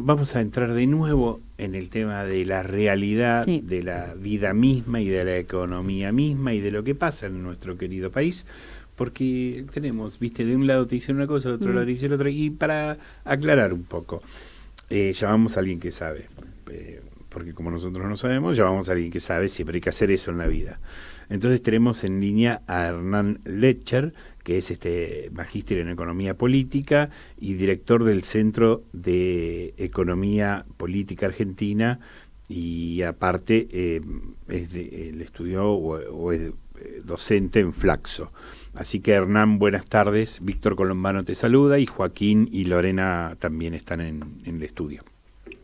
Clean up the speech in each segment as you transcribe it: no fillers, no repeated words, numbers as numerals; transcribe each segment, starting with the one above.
Vamos a entrar de nuevo en el tema de la realidad, sí, de la vida misma y de la economía misma y de lo que pasa en nuestro querido país, porque tenemos, viste, de un lado te dicen una cosa, de otro lado te dicen otra, y para aclarar un poco, llamamos a alguien que sabe, porque como nosotros no sabemos, llamamos a alguien que sabe, siempre hay que hacer eso en la vida. Entonces tenemos en línea a Hernán Letcher, que es magíster en Economía Política y director del Centro de Economía Política Argentina, y aparte él estudió o es docente en Flaxo. Así que Hernán, buenas tardes. Víctor Colombano te saluda y Joaquín y Lorena también están en el estudio.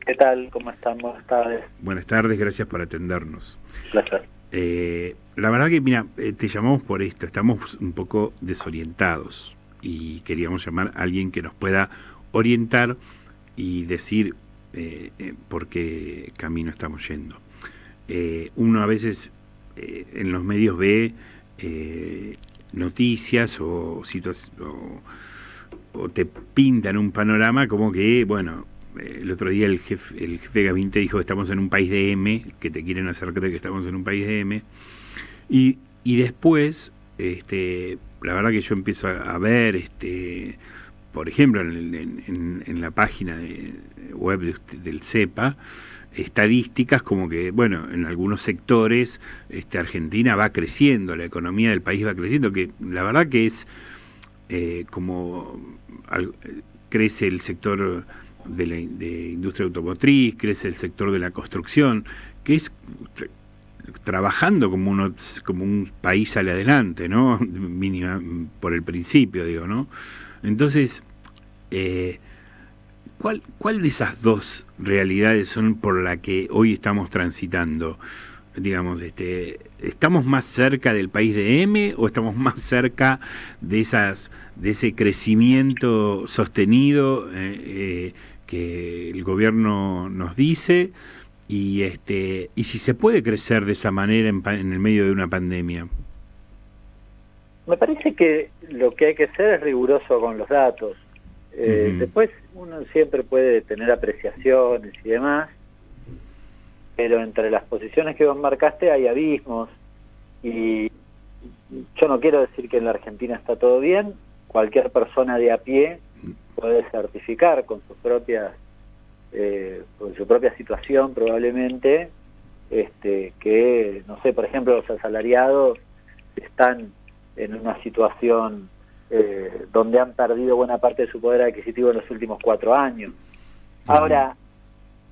¿Qué tal? ¿Cómo están? Buenas tardes. Buenas tardes, gracias por atendernos. Placer. La verdad que, mira, te llamamos por esto, estamos un poco desorientados y queríamos llamar a alguien que nos pueda orientar y decir por qué camino estamos yendo. Uno a veces en los medios ve noticias o te pintan un panorama como que, bueno, el otro día el jefe de gabinete dijo que estamos en un país de M, que te quieren hacer creer que estamos en un país de M, y después, la verdad que yo empiezo a ver, por ejemplo, en la página web del CEPA, estadísticas como que, bueno, en algunos sectores Argentina va creciendo, la economía del país va creciendo, que la verdad que es crece el sector de industria automotriz, crece el sector de la construcción, que es trabajando como un país sale adelante, ¿no? Mínima, por el principio, digo, ¿no? Entonces, ¿cuál de esas dos realidades son por la que hoy estamos transitando? Digamos, ¿estamos más cerca del país de M o estamos más cerca de ese crecimiento sostenido que el gobierno nos dice? Y si se puede crecer de esa manera en el medio de una pandemia. Me parece que lo que hay que ser es riguroso con los datos. Después uno siempre puede tener apreciaciones y demás, pero entre las posiciones que vos marcaste hay abismos, y yo no quiero decir que en la Argentina está todo bien. Cualquier persona de a pie puede certificar con su propia situación probablemente, que, no sé, por ejemplo, los asalariados están en una situación donde han perdido buena parte de su poder adquisitivo en los últimos 4 años. Ahora,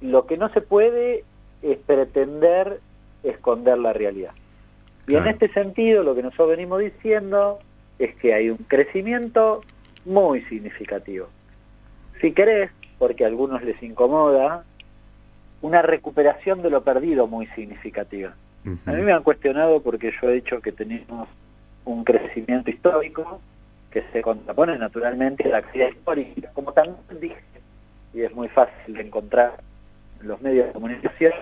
lo que no se puede es pretender esconder la realidad. Y claro, en este sentido, lo que nosotros venimos diciendo es que hay un crecimiento muy significativo. Si querés, porque a algunos les incomoda, una recuperación de lo perdido muy significativa. A mí me han cuestionado porque yo he dicho que tenemos un crecimiento histórico que se contrapone naturalmente a la actividad histórica, como también dije, y es muy fácil de encontrar en los medios de comunicación,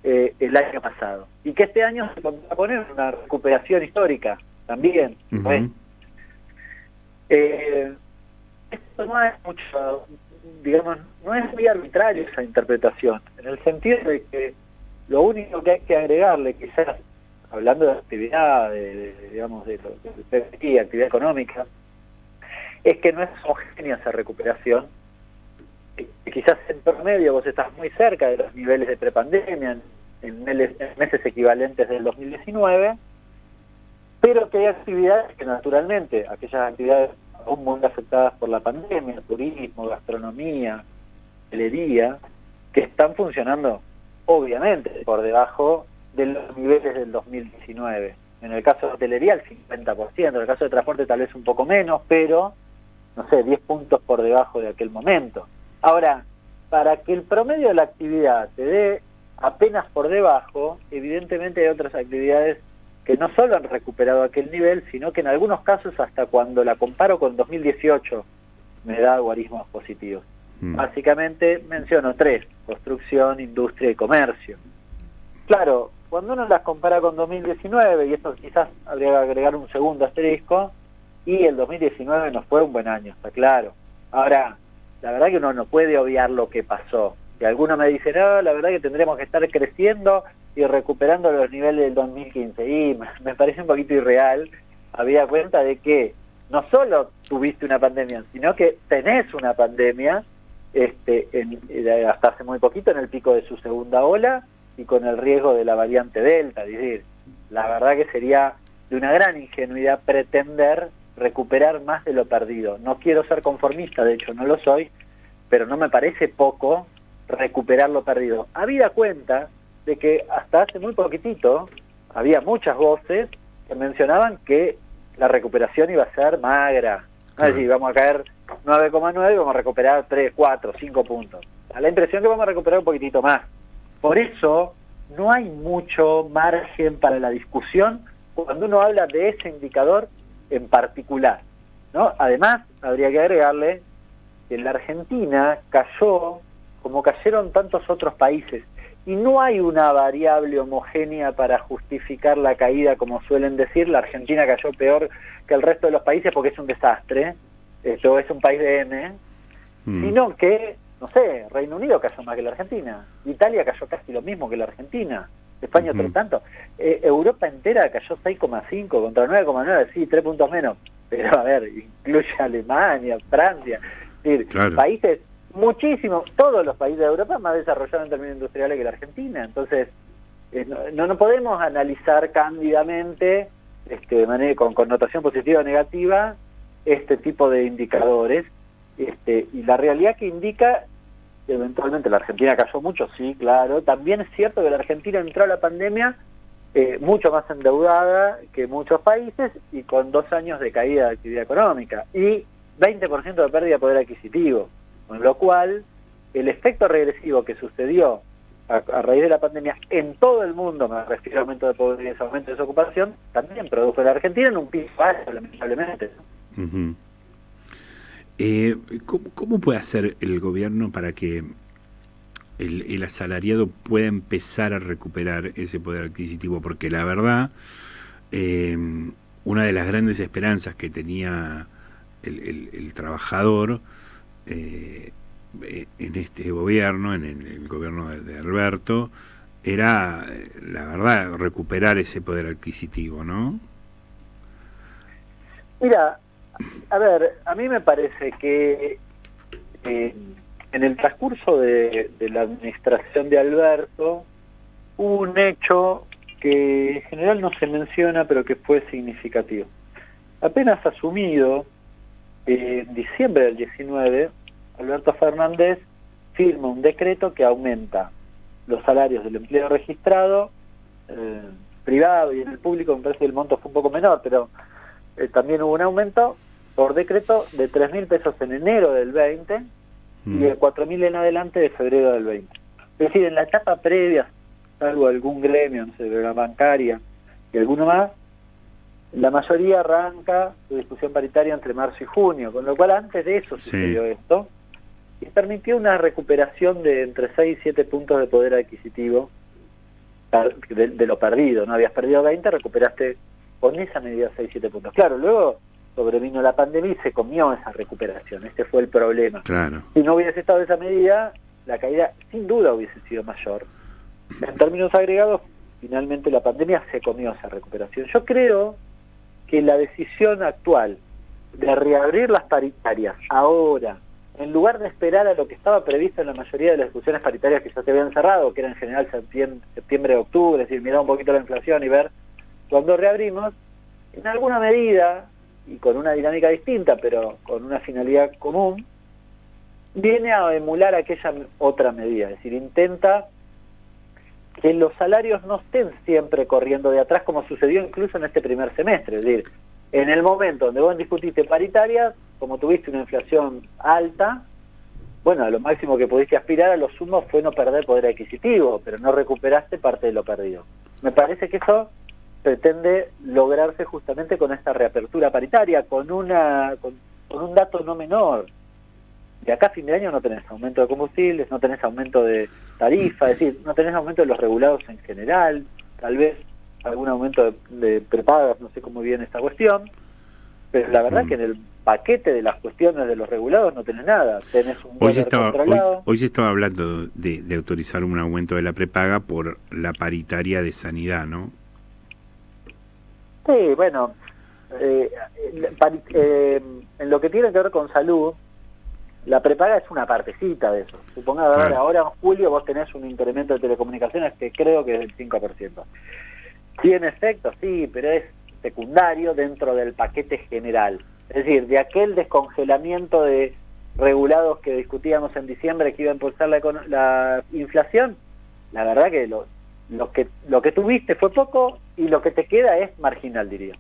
el año pasado. Y que este año se contrapone a una recuperación histórica también. Esto no es mucho, digamos, no es muy arbitrario esa interpretación, en el sentido de que lo único que hay que agregarle, quizás hablando de actividad, digamos, de actividad económica, es que no es homogénea esa recuperación. Quizás en promedio vos estás muy cerca de los niveles de prepandemia en meses equivalentes del 2019, pero que hay actividades que naturalmente, aquellas actividades aún muy afectadas por la pandemia, turismo, gastronomía, hotelería, que están funcionando obviamente por debajo de los niveles del 2019. En el caso de hotelería el 50%, en el caso de transporte tal vez un poco menos, pero no sé, 10 puntos por debajo de aquel momento. Ahora, para que el promedio de la actividad te dé apenas por debajo, evidentemente hay otras actividades que no solo han recuperado aquel nivel, sino que en algunos casos, hasta cuando la comparo con 2018, me da guarismos positivos. Básicamente menciono 3: construcción, industria y comercio. Claro, cuando uno las compara con 2019, y esto quizás habría que agregar un segundo asterisco, y el 2019 no fue un buen año, está claro. Ahora, la verdad que uno no puede obviar lo que pasó. Y algunos me dicen, no, la verdad que tendremos que estar creciendo y recuperando los niveles del 2015. Y me parece un poquito irreal, habida cuenta de que no solo tuviste una pandemia, sino que tenés una pandemia, hasta hace muy poquito en el pico de su segunda ola y con el riesgo de la variante Delta. Es decir, la verdad que sería de una gran ingenuidad pretender recuperar más de lo perdido. No quiero ser conformista, de hecho no lo soy, pero no me parece poco recuperar lo perdido. Habida cuenta de que hasta hace muy poquitito había muchas voces que mencionaban que la recuperación iba a ser magra. No es decir, vamos a caer 9,9 y vamos a recuperar 3, 4, 5 puntos. Da la impresión que vamos a recuperar un poquitito más. Por eso no hay mucho margen para la discusión cuando uno habla de ese indicador en particular, ¿no? Además, habría que agregarle que la Argentina cayó como cayeron tantos otros países, y no hay una variable homogénea para justificar la caída, como suelen decir. La Argentina cayó peor que el resto de los países porque es un desastre, esto es un país de N, sino que, no sé, Reino Unido cayó más que la Argentina, Italia cayó casi lo mismo que la Argentina, España otro tanto, Europa entera cayó 6,5 contra 9,9, sí, 3 puntos menos, pero a ver, incluye Alemania, Francia, es decir, claro, países muchísimos, todos los países de Europa más desarrollados en términos industriales que la Argentina. Entonces no podemos analizar cándidamente de manera con connotación positiva o negativa este tipo de indicadores, y la realidad que indica, eventualmente la Argentina cayó mucho, sí, claro. También es cierto que la Argentina entró a la pandemia mucho más endeudada que muchos países y con 2 años de caída de actividad económica y 20% de pérdida de poder adquisitivo. Con lo cual, el efecto regresivo que sucedió a raíz de la pandemia en todo el mundo, me refiero a aumento de pobreza, aumento de desocupación, también produjo en la Argentina en un piso alto, lamentablemente. ¿Cómo puede hacer el gobierno para que el asalariado pueda empezar a recuperar ese poder adquisitivo? Porque la verdad, una de las grandes esperanzas que tenía el trabajador en este gobierno, en el gobierno de Alberto, era, la verdad, recuperar ese poder adquisitivo, ¿no? Mira, a ver, a mí me parece que en el transcurso de la administración de Alberto hubo un hecho que en general no se menciona, pero que fue significativo. Apenas asumido, en diciembre del 19, Alberto Fernández firma un decreto que aumenta los salarios del empleo registrado, privado y en el público. Me parece que el monto fue un poco menor, pero también hubo un aumento por decreto de 3.000 pesos en enero del 20 y de 4.000 en adelante de febrero del 20. Es decir, en la etapa previa, salvo algún gremio, no sé, de la bancaria y alguno más, la mayoría arranca su discusión paritaria entre marzo y junio, con lo cual antes de eso sucedió esto, y permitió una recuperación de entre 6 y 7 puntos de poder adquisitivo de lo perdido, ¿no? Habías perdido 20, recuperaste con esa medida 6 y 7 puntos. Claro, luego sobrevino la pandemia y se comió esa recuperación, este fue el problema. Claro. Si no hubiese estado esa medida, la caída sin duda hubiese sido mayor. En términos agregados, finalmente la pandemia se comió esa recuperación. Yo creo que la decisión actual de reabrir las paritarias ahora, en lugar de esperar a lo que estaba previsto en la mayoría de las discusiones paritarias que ya se habían cerrado, que era en general septiembre, octubre, es decir, mirar un poquito la inflación y ver cuando reabrimos, en alguna medida, y con una dinámica distinta, pero con una finalidad común, viene a emular aquella otra medida, es decir, intenta que los salarios no estén siempre corriendo de atrás, como sucedió incluso en este primer semestre. Es decir, en el momento donde vos discutiste paritarias, como tuviste una inflación alta, bueno, a lo máximo que pudiste aspirar a los sumos fue no perder poder adquisitivo, pero no recuperaste parte de lo perdido. Me parece que eso pretende lograrse justamente con esta reapertura paritaria, con un dato no menor. De acá a fin de año no tenés aumento de combustibles, no tenés aumento de tarifa, es decir, no tenés aumento de los regulados en general, tal vez algún aumento de prepagas, no sé cómo viene esta cuestión, pero la verdad que en el paquete de las cuestiones de los regulados no tenés nada, tenés un dólar controlado. Hoy se estaba hablando de autorizar un aumento de la prepaga por la paritaria de sanidad, ¿no? Sí, bueno, en lo que tiene que ver con salud, la prepaga es una partecita de eso. Supongamos, claro, ahora en julio vos tenés un incremento de telecomunicaciones que creo que es del 5%. ¿Tiene efecto? Sí, pero es secundario dentro del paquete general. Es decir, de aquel descongelamiento de regulados que discutíamos en diciembre que iba a impulsar la inflación, la verdad que lo que tuviste fue poco y lo que te queda es marginal, diría.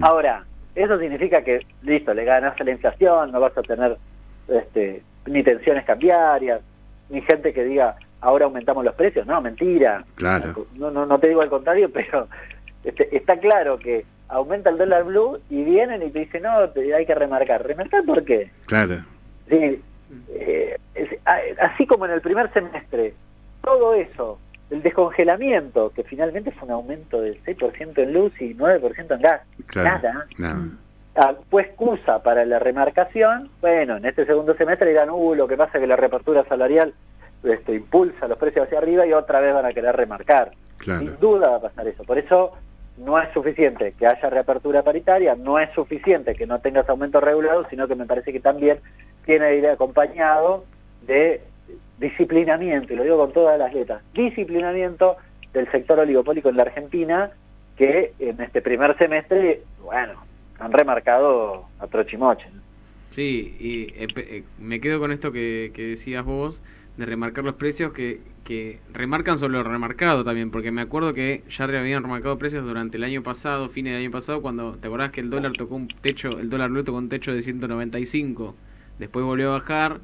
Ahora, eso significa que, listo, le ganaste la inflación, no vas a tener ni tensiones cambiarias, ni gente que diga, ahora aumentamos los precios. No, mentira. Claro. No te digo al contrario, pero está claro que aumenta el dólar blue y vienen y te dicen, no, hay que remarcar. ¿Remarcar por qué? Claro. Sí, así como en el primer semestre, todo eso, el descongelamiento, que finalmente fue un aumento del 6% en luz y 9% en gas. Claro, nada. Fue excusa para la remarcación. Bueno, en este segundo semestre dirán, lo que pasa es que la reapertura salarial impulsa los precios hacia arriba y otra vez van a querer remarcar. Claro. Sin duda va a pasar eso. Por eso no es suficiente que haya reapertura paritaria, no es suficiente que no tengas aumentos regulados, sino que me parece que también tiene que ir acompañado de disciplinamiento, y lo digo con todas las letras, disciplinamiento del sector oligopólico en la Argentina, que en este primer semestre, bueno, han remarcado a trochimoche, ¿no? Sí, y me quedo con esto que decías vos, de remarcar los precios, que remarcan sobre lo remarcado también, porque me acuerdo que ya habían remarcado precios durante el año pasado, fines del año pasado, cuando te acordás que el dólar tocó un techo, el dólar blue tocó un techo de 195, después volvió a bajar,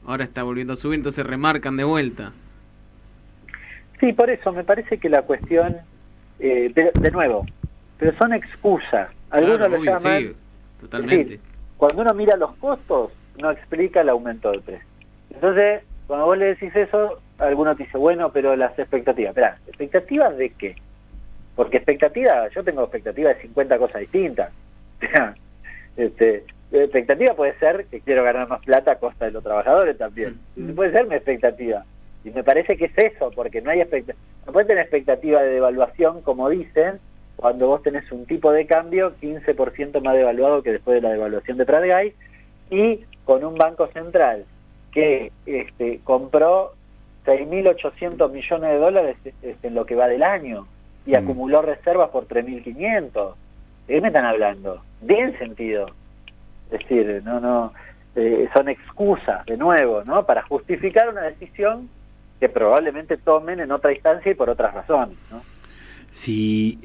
ahora está volviendo a subir, entonces remarcan de vuelta. Sí, por eso me parece que la cuestión, de nuevo, pero son excusas. Algunos claro, lo llaman, sí, totalmente. Es decir, cuando uno mira los costos, no explica el aumento del precio. Entonces, cuando vos le decís eso, alguno te dice, bueno, pero las expectativas. Esperá, ¿expectativas de qué? Porque yo tengo expectativas de 50 cosas distintas. Expectativa puede ser que quiero ganar más plata a costa de los trabajadores también. Puede ser mi expectativa. Y me parece que es eso, porque no hay no puede tener expectativa de devaluación, como dicen, cuando vos tenés un tipo de cambio 15% más devaluado que después de la devaluación de Pratgay, y con un banco central que compró 6.800 millones de dólares en lo que va del año y acumuló reservas por 3.500. ¿De qué me están hablando? Bien sentido. Es decir, son excusas, de nuevo, ¿no? Para justificar una decisión que probablemente tomen en otra instancia y por otras razones, ¿no? Sí,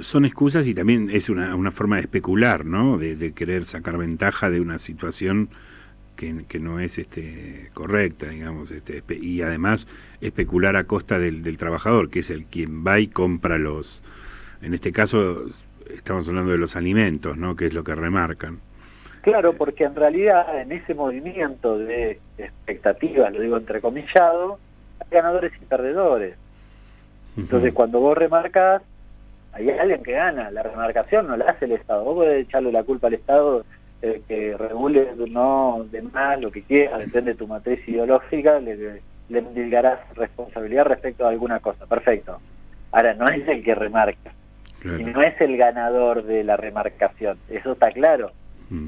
son excusas y también es una forma de especular, ¿no? De querer sacar ventaja de una situación que no es correcta, digamos, y además especular a costa del trabajador, que es el quien va y compra en este caso estamos hablando de los alimentos, ¿no? Que es lo que remarcan. Claro, porque en realidad en ese movimiento de expectativas, lo digo entrecomillado, hay ganadores y perdedores. Entonces cuando vos remarcas, hay alguien que gana. La remarcación no la hace el Estado. Vos podés echarle la culpa al Estado que regule de más lo que quiera, depende de tu matriz ideológica, le endilgarás responsabilidad respecto a alguna cosa. Perfecto. Ahora, no es el que remarca. Claro. Y no es el ganador de la remarcación. Eso está claro.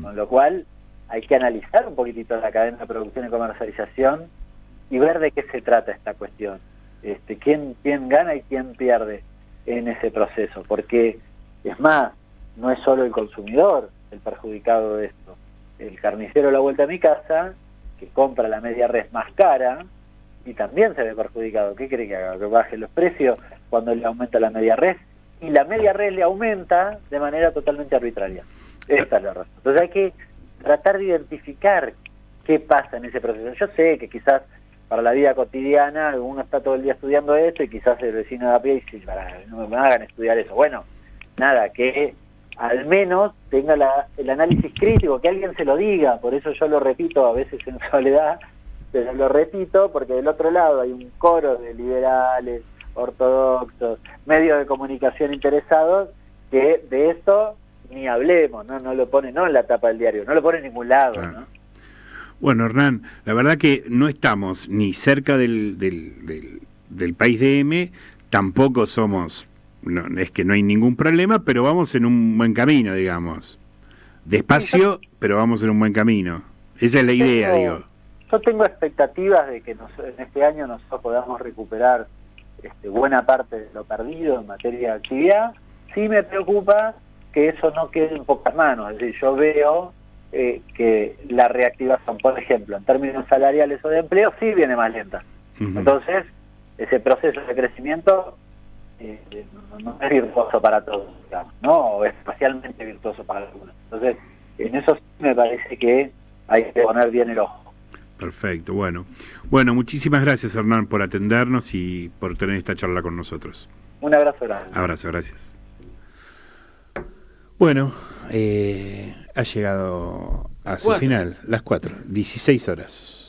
Con lo cual hay que analizar un poquitito la cadena de producción y comercialización y ver de qué se trata esta cuestión. Quién gana y quién pierde en ese proceso, porque es más, no es solo el consumidor el perjudicado de esto. El carnicero a la vuelta a mi casa, que compra la media res más cara, y también se ve perjudicado. ¿Qué cree que haga? ¿Que baje los precios cuando le aumenta la media res? Y la media res le aumenta de manera totalmente arbitraria. Esta es la razón. Entonces hay que tratar de identificar qué pasa en ese proceso. Yo sé que quizás para la vida cotidiana uno está todo el día estudiando esto y quizás el vecino de a pie dice, no me hagan estudiar eso. Bueno, nada, que al menos tenga el análisis crítico, que alguien se lo diga. Por eso yo lo repito a veces en soledad, pero lo repito porque del otro lado hay un coro de liberales, ortodoxos, medios de comunicación interesados que de esto ni hablemos, no lo pone, no en la tapa del diario, no lo pone en ningún lado, Claro. ¿no? Bueno, Hernán, la verdad que no estamos ni cerca del país de M, tampoco somos, no, es que no hay ningún problema, pero vamos en un buen camino, digamos. Despacio, pero vamos en un buen camino. Esa es la idea, digo. Yo tengo expectativas de que en este año nosotros podamos recuperar buena parte de lo perdido en materia de actividad. Sí me preocupa que eso no quede en pocas manos. Es decir, yo veo que la reactivación, por ejemplo, en términos salariales o de empleo, sí viene más lenta. Uh-huh. Entonces, ese proceso de crecimiento no es virtuoso para todos, digamos, ¿no? O es parcialmente virtuoso para algunos. Entonces, en eso sí me parece que hay que poner bien el ojo. Perfecto, bueno. Bueno, muchísimas gracias, Hernán, por atendernos y por tener esta charla con nosotros. Un abrazo grande. Abrazo, gracias. Bueno, ha llegado a su final, las 4, 16 horas.